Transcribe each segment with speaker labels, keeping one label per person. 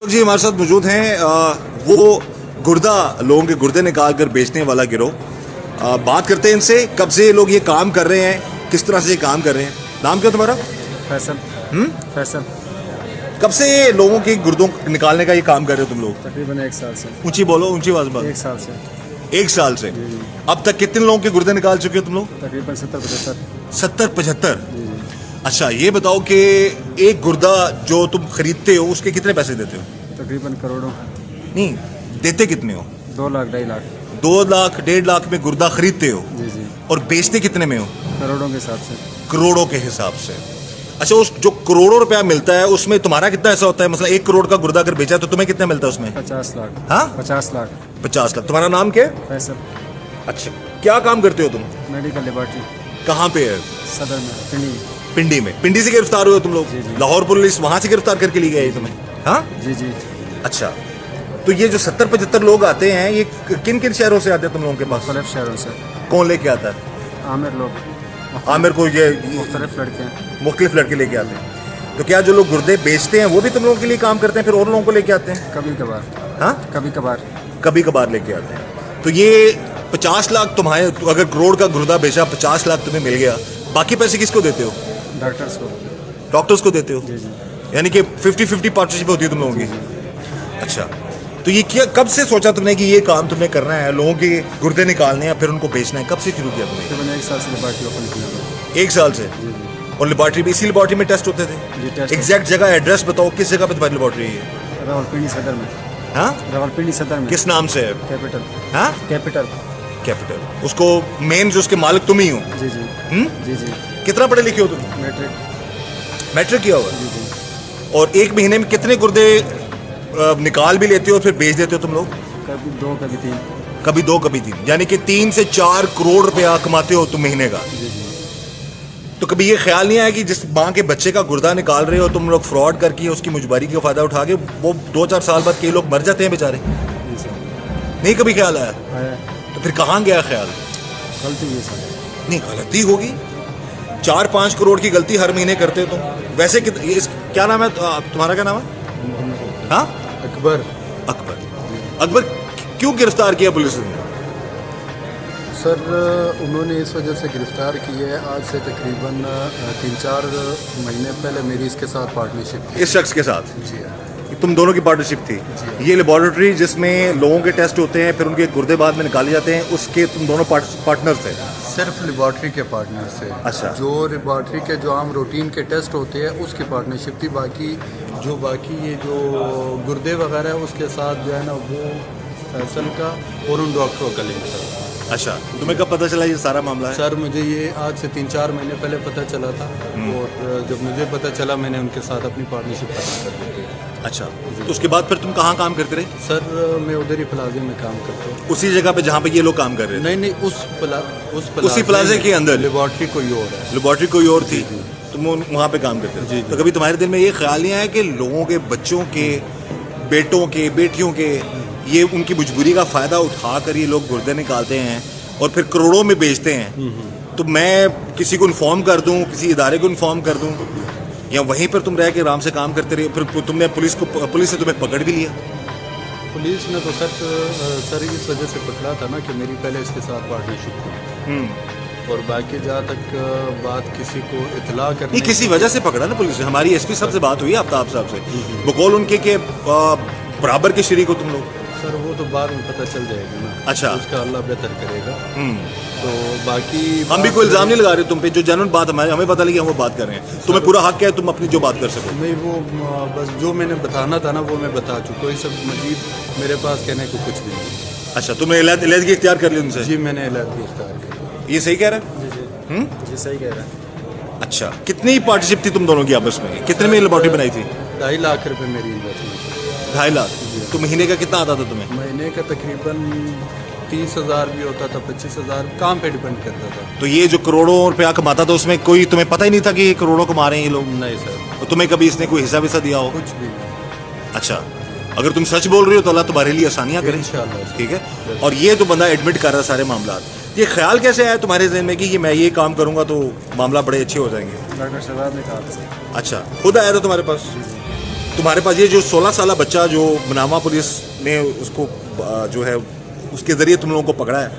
Speaker 1: जी हमारे साथ मौजूद हैं वो गुर्दा लोगों के गुर्दे निकाल कर बेचने वाला गिरोह। बात करते हैं इनसे, कब से ये लोग ये काम कर रहे हैं, किस तरह से ये काम कर रहे हैं। नाम क्या तुम्हारा?
Speaker 2: फैसल। फैसल।
Speaker 1: कब से ये लोगों के गुर्दों निकालने का ये काम कर रहे हो तुम लोग?
Speaker 2: तकरीबन 1 साल से।
Speaker 1: ऊंची बोलो, ऊंची आवाज बोलो।
Speaker 2: 1 साल से।
Speaker 1: 1 साल से। अब तक कितने लोगों के गुर्दे निकाल चुके हो तुम लोग?
Speaker 2: तकरीबन 70-75।
Speaker 1: 70-75। अच्छा, ये बताओ कि एक गुर्दा जो तुम खरीदते हो उसके कितने पैसे देते हो?
Speaker 2: तकरीबन करोड़ों।
Speaker 1: नहीं, देते कितने हो?
Speaker 2: 2 लाख 2.5 लाख।
Speaker 1: 2 लाख 1.5 लाख में गुर्दा खरीदते हो
Speaker 2: जी जी।
Speaker 1: और बेचते कितने में हो?
Speaker 2: करोड़ों के हिसाब से।
Speaker 1: करोड़ों के हिसाब से। अच्छा, उस जो करोड़ों रुपया मिलता है उसमें तुम्हारा कितना ऐसा होता है? मतलब 1 करोड़ का गुर्दा अगर बेचा तो तुम्हें कितना मिलता है उसमें?
Speaker 2: 50 लाख।
Speaker 1: हाँ,
Speaker 2: 50 लाख।
Speaker 1: 50 लाख। तुम्हारा नाम क्या है?
Speaker 2: फैसल।
Speaker 1: अच्छा, क्या काम करते हो तुम?
Speaker 2: Medical laboratory.
Speaker 1: कहाँ पे है?
Speaker 2: सदर में, पिंडी।
Speaker 1: पिंडी में। पिंडी से गिरफ्तार हुए हो तुम लोग?
Speaker 2: जी, जी।
Speaker 1: लाहौर पुलिस वहां से गिरफ्तार करके ली गई तुम्हें? हाँ
Speaker 2: जी जी।
Speaker 1: अच्छा, तो ये जो 70-75 लोग आते हैं, ये किन किन शहरों से आते हैं तुम लोगों के पास?
Speaker 2: मुख्तलिफ शहरों से।
Speaker 1: कौन लेके आता है?
Speaker 2: आमिर लोग।
Speaker 1: आमिर को ये
Speaker 2: मुख्तलिफ लड़के हैं।
Speaker 1: मुख्तलिफ लड़के लेके आते हैं। तो क्या जो लोग गुर्दे बेचते हैं वो भी तुम लोगों के लिए काम करते हैं, फिर और लोगों को लेके आते हैं?
Speaker 2: कभी कभार।
Speaker 1: हाँ,
Speaker 2: कभी कभार।
Speaker 1: कभी कभार लेके आते हैं। तो ये 50 लाख तुम्हारे, तो अगर करोड़ का गुर्दा बेचा, 50 लाख तुम्हें मिल गया, बाकी पैसे किसको देते हो?
Speaker 2: डॉक्टर्स को।
Speaker 1: डॉक्टर्स को देते हो?
Speaker 2: जी जी।
Speaker 1: यानी कि 50-50 पार्टनरशिप होती है तुम लोगों की? अच्छा, तो ये क्या, कब से सोचा तुमने कि ये काम तुम्हें करना है, लोगों के गुर्दे निकालने हैं फिर उनको बेचना है? कब से शुरू किया तुमने?
Speaker 2: तकरीबन 1 साल से लेबॉर्ट्री ओपन किया।
Speaker 1: 1 साल से।
Speaker 2: जी जी।
Speaker 1: और लेबॉर्ट्री में, इसी लेबॉर्ट्री में टेस्ट होते
Speaker 2: जी,
Speaker 1: थे?
Speaker 2: टेस्ट
Speaker 1: एग्जैक्ट जगह, एड्रेस बताओ, किस जगह पे तुम्हारी लेबॉर्ट्री है?
Speaker 2: रावलपिंडी सदर में।
Speaker 1: हाँ,
Speaker 2: रावलपिंडी सदर में।
Speaker 1: किस नाम से है?
Speaker 2: कैपिटल।
Speaker 1: हाँ,
Speaker 2: कैपिटल।
Speaker 1: कैपिटल। उसको मेन जो उसके मालिक तुम ही हो?
Speaker 2: जी जी। जी जी।
Speaker 1: कितना पढ़े लिखे हो तुम?
Speaker 2: मैट्रिक।
Speaker 1: मैट्रिक किया हुआ?
Speaker 2: जी जी।
Speaker 1: और एक महीने में कितने गुर्दे निकाल भी लेते हो और फिर बेच देते हो तुम लोग?
Speaker 2: कभी 2 कभी 3।
Speaker 1: कभी 2 कभी 3, यानी कि 3 से 4 करोड़ रुपया कमाते हो तुम महीने का।
Speaker 2: जी जी।
Speaker 1: तो कभी ये ख्याल नहीं आया कि जिस माँ के बच्चे का गुर्दा निकाल रहे हो तुम लोग, फ्रॉड करके उसकी मुजबारी का फायदा उठा के वो 2-4 साल बाद कई लोग मर जाते हैं बेचारे?
Speaker 2: जी सर।
Speaker 1: नहीं कभी ख्याल आया?
Speaker 2: आया।
Speaker 1: तो फिर कहाँ गया ख्याल?
Speaker 2: गलती हुई सर।
Speaker 1: नहीं, गलती होगी। 4-5 करोड़ की गलती हर महीने करते हो तुम। वैसे क्या नाम है तुम्हारा? क्या नाम है? हाँ,
Speaker 2: अकबर।
Speaker 1: अकबर। अकबर क्यों गिरफ्तार किया पुलिस ने?
Speaker 3: सर, उन्होंने इस वजह से गिरफ्तार की है, आज से तकरीबन 3-4 महीने पहले मेरी इसके साथ पार्टनरशिप थी।
Speaker 1: इस शख्स के साथ?
Speaker 3: जी हाँ।
Speaker 1: तुम दोनों की पार्टनरशिप थी?
Speaker 3: जी।
Speaker 1: ये लेबोरेटरी जिसमें लोगों के टेस्ट होते हैं फिर उनके गुर्दे बाद में निकाले जाते हैं, उसके तुम दोनों पार्टनर थे?
Speaker 3: सिर्फ लेबॉर्ट्री के पार्टनर से।
Speaker 1: अच्छा।
Speaker 3: जो लेबॉर्ट्री के जो आम रूटीन के टेस्ट होते हैं उसकी पार्टनरशिप थी। बाकी ये जो गुर्दे वगैरह है उसके साथ जो है ना वो फैसल का और उन डॉक्टरों का लिंक था।
Speaker 1: अच्छा, तुम्हें कब पता चला ये सारा मामला है?
Speaker 3: सर, मुझे ये आज से 3-4 महीने पहले पता चला था और जब मुझे पता चला मैंने उनके साथ अपनी पार्टनरशिप खत्म कर दी थी।
Speaker 1: अच्छा, तो उसके बाद फिर तुम कहाँ काम करते रहे?
Speaker 3: सर, मैं उधर ही प्लाजे में काम करता हूँ।
Speaker 1: उसी जगह पे जहाँ पे ये लोग काम कर रहे थे?
Speaker 3: नहीं,
Speaker 1: उसी प्लाजे के अंदर?
Speaker 3: लेबॉर्ट्री कोई और है।
Speaker 1: लेबोरेटरी कोई और थी, तुम वहाँ पे काम करते थे?
Speaker 3: जी,
Speaker 1: तो कभी तुम्हारे दिल में ये ख्याल नहीं आया कि लोगों के बच्चों के, बेटों के, बेटियों के, ये उनकी मजबूरी का फ़ायदा उठाकर ये लोग गुर्दे निकालते हैं और फिर करोड़ों में बेचते हैं, तो मैं किसी को इन्फॉर्म कर दूं, किसी इदारे को इन्फॉर्म कर दूं, या वहीं पर तुम रह के आराम से काम करते रहे? फिर तुमने पुलिस ने तुम्हें पकड़ भी लिया?
Speaker 3: पुलिस ने तो सर इस वजह से पकड़ा था ना कि मेरी पहले इसके साथ पार्टनरशिप थी और बाकी जहाँ तक बात किसी को इतला करने
Speaker 1: नहीं, किसी वजह से पकड़ा ना पुलिस ने। हमारी एसपी साहब से बात हुई आफ्ताब साहब से, बकौल उनके के बराबर के शरीक हो तुम लोग?
Speaker 3: सर, वो तो बाद में पता चल जाएगा ना।
Speaker 1: अच्छा।
Speaker 3: उसका अल्लाह बेहतर करेगा। तो बाकी
Speaker 1: हम भी कोई इल्जाम नहीं लगा रहे तुम पे, जो जनरल बात हमें पता लगी हम वो बात कर रहे हैं। तुम्हें पूरा हक है तुम अपनी जो बात कर सको।
Speaker 3: नहीं, वो बस जो मैंने बताना था ना वो मैं बता चुका हूँ। ये सब मजीद मेरे पास कहने को कुछ भी नहीं।
Speaker 1: अच्छा, तुमने इलाज की इख्तियार कर ली उनसे?
Speaker 3: जी, मैंने इलाज इख्तियार किया।
Speaker 1: ये सही कह रहा है?
Speaker 2: जी जी। जी सही कह रहा है।
Speaker 1: अच्छा, कितनी पार्टनरशिप थी तुम दोनों की आपस में? कितने में लेबोरेटरी बनाई थी?
Speaker 3: 2.5 लाख रुपए मेरी इन्वेस्टमेंट।
Speaker 1: 2.5 लाख? तो महीने का कितना आता था तुम्हें?
Speaker 3: महीने का तकरीबन 30,000 भी होता था, 25,000, काम पे डिपेंड करता था।
Speaker 1: तो ये जो करोड़ों रुपया कमाता था उसमें कोई तुम्हें पता ही नहीं था कि ये करोड़ों कमा रहे हैं ये लोग?
Speaker 3: नहीं सर,
Speaker 1: तो तुम्हें कभी इसने कोई हिस्सा विस्सा दिया हो?
Speaker 3: कुछ भी नहीं।
Speaker 1: अच्छा, अगर तुम सच बोल रही हो तो अल्लाह तुम्हारे लिए आसानियाँ करे
Speaker 3: इंशाल्लाह।
Speaker 1: ठीक है। और ये तो बंदा एडमिट कर रहा है सारे मामला। ये ख्याल कैसे आया तुम्हारे जहन में कि मैं ये काम करूंगा तो मामला बड़े अच्छे हो जाएंगे?
Speaker 2: डॉक्टर शहजाद ने कहा था।
Speaker 1: अच्छा, खुद आया था तुम्हारे पास? तुम्हारे पास ये जो 16 साल बच्चा जो मनामा पुलिस ने उसको जो है उसके ज़रिए तुम लोगों को पकड़ा है,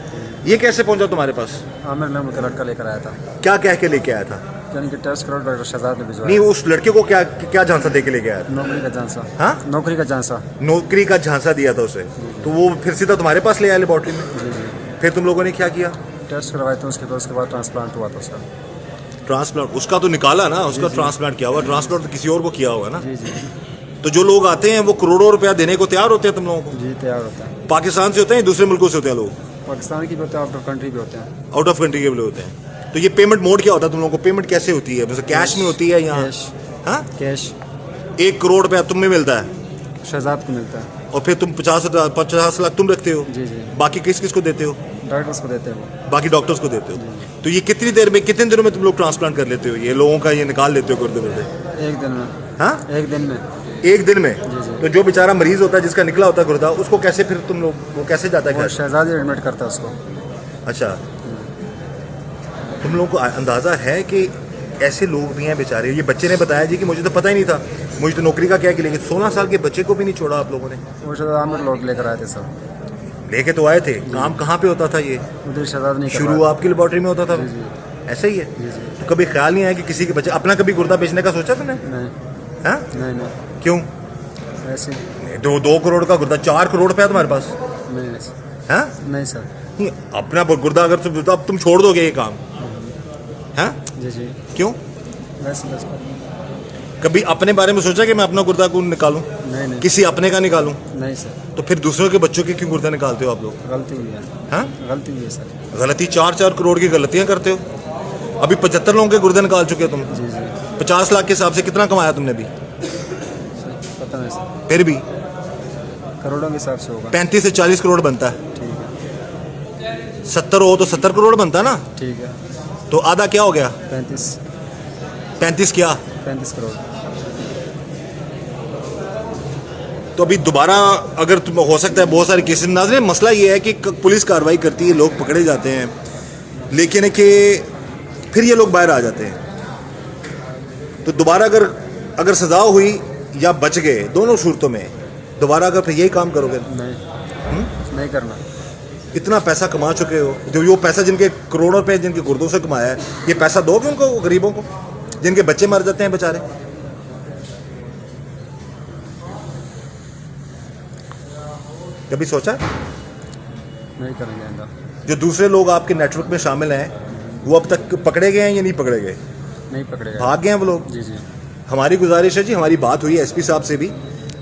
Speaker 1: ये कैसे पहुंचा तुम्हारे पास?
Speaker 2: आमिर नाम का लड़का लेकर आया था,
Speaker 1: क्या कह के लेके आया था?
Speaker 2: यानी कि टेस्ट करो डॉक्टर शहजाद ने भिजवाया।
Speaker 1: नहीं, उस लड़के को क्या क्या झांसा दे के लेके आया था?
Speaker 2: नौकरी का झांसा।
Speaker 1: हाँ,
Speaker 2: नौकरी का झांसा।
Speaker 1: नौकरी का झांसा दिया था उसे, तो वो फिर सीधा तुम्हारे पास ले आया लेबॉर्ट्री में।
Speaker 2: जी जी।
Speaker 1: फिर तुम लोगों ने क्या किया?
Speaker 2: टेस्ट करवाए थे उसके बाद ट्रांसप्लांट हुआ था उसका।
Speaker 1: ट्रांसप्लांट उसका तो निकाला ना, उसका ट्रांसप्लांट किया हुआ, ट्रांसप्लांट तो किसी और को किया होगा ना।
Speaker 2: जी जी
Speaker 1: तो जो लोग आते हैं वो करोड़ों रुपया देने को तैयार होते हैं तुम लोगों को?
Speaker 2: जी, तैयार होता है।
Speaker 1: पाकिस्तान से होते हैं, दूसरे मुल्कों से होते हैं लोग?
Speaker 2: पाकिस्तान की भी होते हैं, आउट ऑफ कंट्री भी होते हैं।
Speaker 1: आउट ऑफ कंट्री के भी लोग होते हैं। तो ये पेमेंट मोड क्या होता है तुम लोगों को? पेमेंट कैसे होती है? कैश में होती है या
Speaker 2: कैश?
Speaker 1: हाँ,
Speaker 2: कैश
Speaker 1: 1 करोड़ रुपया तुम में मिलता है
Speaker 2: शहजाद को मिलता है।
Speaker 1: और फिर तुम 50 लाख तुम रखते हो?
Speaker 2: जी जी।
Speaker 1: बाकी किस किस को देते हो?
Speaker 2: डॉक्टर्स को देते हैं वो।
Speaker 1: बाकी डॉक्टर्स को देते हो? तो ये कितनी देर में, कितने दिनों में तुम लोग ट्रांसप्लांट कर लेते हो? ये लोगों का ये निकाल लेते हो गुर्दे गुर्दे?
Speaker 2: एक दिन में।
Speaker 1: हाँ,
Speaker 2: एक दिन में।
Speaker 1: एक दिन में?
Speaker 2: जी।
Speaker 1: तो जो बेचारा मरीज होता है जिसका निकला होता है गुर्दा, उसको कैसे फिर तुम लोग, वो कैसे जाता है
Speaker 2: वो
Speaker 1: घर?
Speaker 2: शहजाद ही एडमिट करता है उसको।
Speaker 1: अच्छा, तुम लोगों को अंदाज़ा है कि ऐसे लोग भी हैं बेचारे? ये बच्चे ने बताया जी कि मुझे तो पता ही नहीं था, मुझे तो नौकरी का क्या कि, लेकिन 16 साल के बच्चे को भी नहीं छोड़ा आप लोगों ने।
Speaker 2: वो शहजाद आमिर लोग लेकर आए थे सब।
Speaker 1: लेके तो आए थे, काम कहाँ पे होता था ये?
Speaker 2: उधर शहजाद नहीं
Speaker 1: शुरू आपकी लेबॉर्ट्री में होता था?
Speaker 2: जी जी
Speaker 1: ऐसा ही है?
Speaker 2: जी जी।
Speaker 1: तो कभी ख्याल नहीं आया कि किसी के बच्चे, अपना कभी गुर्दा बेचने का सोचा तुमने?
Speaker 2: नहीं
Speaker 1: हाँ,
Speaker 2: नहीं नहीं,
Speaker 1: क्यों?
Speaker 2: ऐसे
Speaker 1: 2 करोड़ का गुर्दा, 4 करोड़ रुपया तुम्हारे पास?
Speaker 2: नहीं नहीं सर।
Speaker 1: हाँ,
Speaker 2: नहीं सर।
Speaker 1: नहीं, अपना गुर्दा अगर तुम, तो अब तुम छोड़ दोगे ये काम? हाँ,
Speaker 2: जी जी।
Speaker 1: क्यों?
Speaker 2: वैसे बस।
Speaker 1: कभी अपने बारे में सोचा कि मैं अपना गुर्दा क्यों निकालूं?
Speaker 2: नहीं नहीं
Speaker 1: किसी अपने का निकालूं?
Speaker 2: नहीं सर,
Speaker 1: तो फिर दूसरों के बच्चों के क्यों गुर्दा निकालते हो आप लोग?
Speaker 2: गलती हुई है।
Speaker 1: हाँ,
Speaker 2: गलती हुई है सर।
Speaker 1: गलती? 4 करोड़ की गलतियां करते हो। अभी 75 लोगों के गुर्दे निकाल चुके हो तुम।
Speaker 2: जी जी।
Speaker 1: 50 लाख के हिसाब से कितना कमाया तुमने अभी?
Speaker 2: सर पता नहीं सर,
Speaker 1: फिर भी
Speaker 2: करोड़ों के हिसाब से होगा।
Speaker 1: 35 से 40 करोड़ बनता है।
Speaker 2: ठीक है
Speaker 1: 70 हो तो 70 करोड़ बनता है ना?
Speaker 2: ठीक है।
Speaker 1: तो आधा क्या हो गया?
Speaker 2: 35
Speaker 1: क्या?
Speaker 2: 35 करोड़।
Speaker 1: तो अभी दोबारा अगर तुम, हो सकता है बहुत सारे केसेस नाज़रीन, मसला ये है कि पुलिस कार्रवाई करती है, लोग पकड़े जाते हैं, लेकिन है कि फिर ये लोग बाहर आ जाते हैं। तो दोबारा अगर सज़ा हुई या बच गए, दोनों सूरतों में दोबारा अगर फिर यही काम करोगे?
Speaker 2: नहीं नहीं करना।
Speaker 1: इतना पैसा कमा चुके हो, जो वो पैसा जिनके करोड़ों रुपए जिनके गुर्दों से कमाया है, ये पैसा दोगे उनको, गरीबों को जिनके बच्चे मर जाते हैं बेचारे? कभी सोचा?
Speaker 2: नहीं करेंगे आइंदा।
Speaker 1: जो दूसरे लोग आपके नेटवर्क में शामिल हैं, वो अब तक पकड़े गए हैं या नहीं पकड़े गए?
Speaker 2: नहीं पकड़ेगा।
Speaker 1: भाग गए हैं वो लोग?
Speaker 2: जी जी।
Speaker 1: हमारी गुजारिश है जी, हमारी बात हुई है एसपी साहब से भी,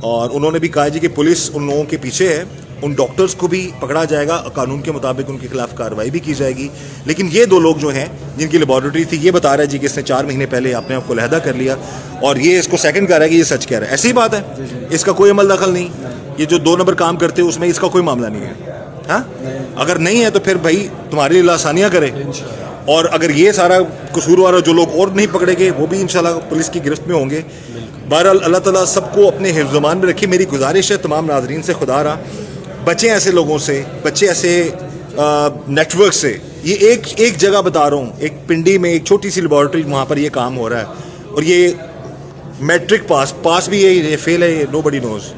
Speaker 1: और उन्होंने भी कहा जी कि पुलिस उन लोगों के पीछे है, उन डॉक्टर्स को भी पकड़ा जाएगा, कानून के मुताबिक उनके खिलाफ कार्रवाई भी की जाएगी। लेकिन ये 2 लोग जो हैं जिनकी लेबॉर्ट्री थी, ये बता रहा है जी कि इसने 4 महीने पहले अपने आप को अलहदा कर लिया, और ये इसको सेकंड कह रहा है कि ये सच कह रहा है। ऐसी ही बात है, इसका कोई अमल दखल नहीं। ये जो 2 नंबर काम करते हैं उसमें इसका कोई मामला नहीं है। हाँ, अगर नहीं है तो फिर भाई तुम्हारे लिए आसानियाँ करे, और अगर ये सारा कसूरवार जो लोग और नहीं पकड़े गए वो भी इंशाल्लाह पुलिस की गिरफ्त में होंगे। बहरहाल अल्लाह ताला सबको अपने हिफ्ज़-ओ-मान में रखे। मेरी गुजारिश है तमाम नाज़रीन से, खुदा रहा बच्चे ऐसे लोगों से, बच्चे ऐसे नेटवर्क से। ये एक जगह बता रहा हूँ, एक पिंडी में एक छोटी सी लेबॉर्ट्री, वहाँ पर ये काम हो रहा है, और ये मैट्रिक पास भी है, ये फेल है, ये नोबडी नोज।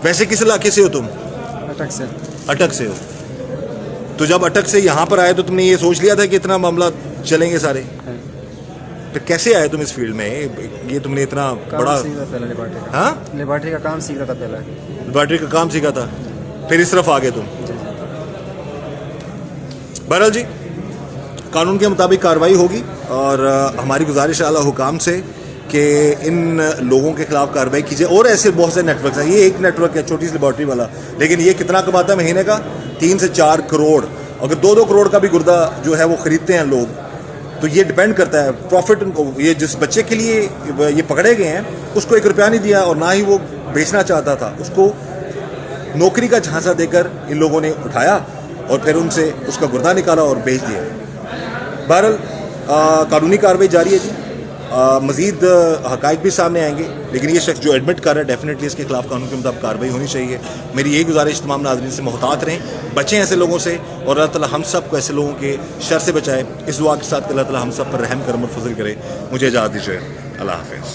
Speaker 1: वैसे किस इलाके से हो तुम?
Speaker 2: अटक से।
Speaker 1: अटक से हो। तो जब अटक से यहाँ पर आए तो तुमने ये सोच लिया था कि इतना मामला चलेंगे सारे?
Speaker 2: है।
Speaker 1: तो कैसे आए तुम इस फील्ड में? ये तुमने इतना बड़ा,
Speaker 2: सीख रहा था पहले लेबॉर्ट्री का।
Speaker 1: हाँ,
Speaker 2: लेबॉर्ट्री का काम सीख रहा था पहले।
Speaker 1: लेबॉर्ट्री का काम सीखा था, फिर इस तरफ आ गए तुम। बहरहाल जी, कानून के मुताबिक कार्रवाई होगी, और हमारी गुजारिश है आला हुकाम से कि इन लोगों के खिलाफ कार्रवाई कीजिए। और ऐसे बहुत से नेटवर्क हैं, ये एक नेटवर्क है छोटी सी लेबॉर्ट्री वाला, लेकिन ये कितना कमाता है महीने का? 3 से 4 करोड़। अगर 2-2 करोड़ का भी गुर्दा जो है वो खरीदते हैं लोग, तो ये डिपेंड करता है प्रॉफिट उनको। ये जिस बच्चे के लिए ये पकड़े गए हैं उसको 1 रुपया नहीं दिया, और ना ही वो बेचना चाहता था, उसको नौकरी का झांसा देकर इन लोगों ने उठाया और फिर उनसे उसका गुर्दा निकाला और बेच दिया। बहरहाल कानूनी कार्रवाई जारी है जी, मज़ीद हक़ाइक़ भी सामने आएंगे, लेकिन ये शख्स जो एडमिट कर रहा है डेफिनेटली इसके खिलाफ कानून के मुताबिक कार्रवाई होनी चाहिए। मेरी यही गुजारिश तमाम नाज़रीन से, मोहतात रहें, बचें ऐसे लोगों से, और अल्लाह ताला हम सब को ऐसे लोगों के शर से बचाए। इस दुआ के साथ अल्लाह ताला हम सब पर रहम करम और फजल करे। मुझे इजाज़त दीजिए। अल्लाह हाफ़िज़।